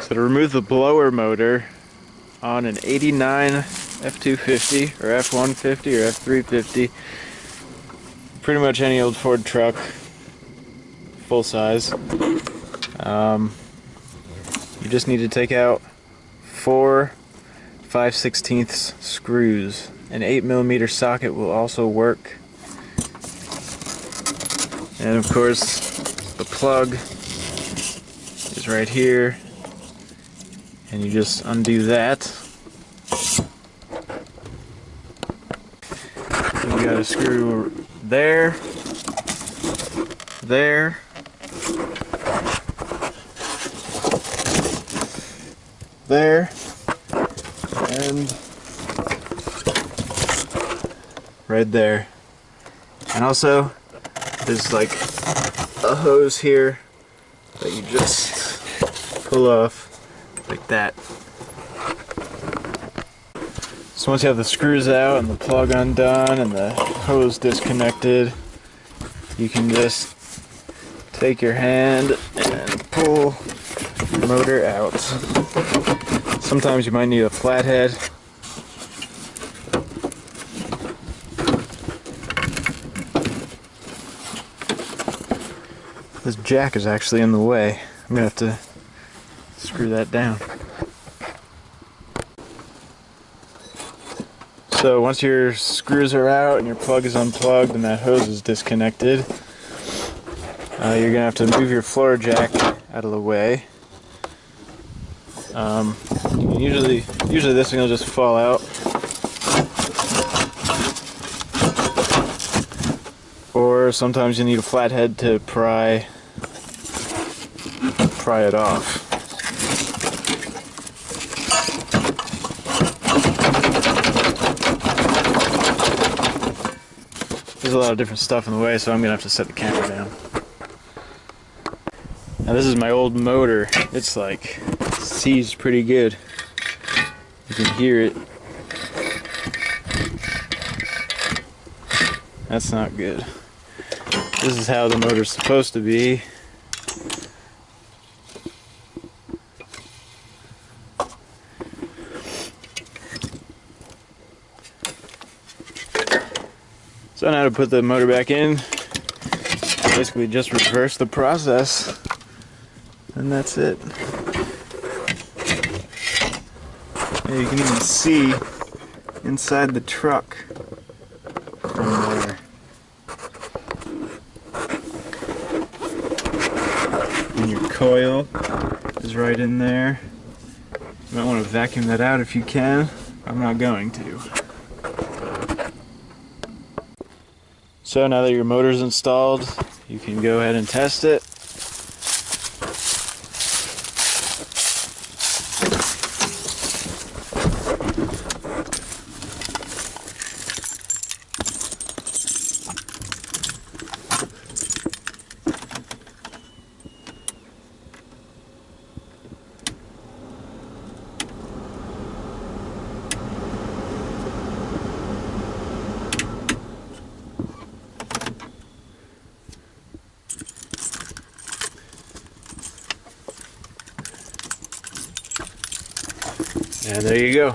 So to remove the blower motor on an 89 F250 or F150 or F350, pretty much any old Ford truck, full size, you just need to take out 4 5/16 screws. An 8mm socket will also work. And of course, the plug is right here. And you just undo that. You got a screw there, there, there, and right there. And also, there's like a hose here that you just pull off like that. So once you have the screws out and the plug undone and the hose disconnected, you can just take your hand and pull the motor out. Sometimes you might need a flathead. This jack is actually in the way. I'm gonna have to screw that down. So once your screws are out and your plug is unplugged and that hose is disconnected, you're gonna have to move your floor jack out of the way. Usually this thing will just fall out, or sometimes you need a flathead to pry it off. There's a lot of different stuff in the way, so I'm gonna have to set the camera down. Now this is my old motor. It's like seized pretty good. You can hear it. That's not good. This is how the motor's supposed to be. So now to put the motor back in, basically just reverse the process, and that's it. And you can even see inside the truck from there. And your coil is right in there. You might want to vacuum that out if you can. I'm not going to. So now that your motor's installed, you can go ahead and test it. And there you go.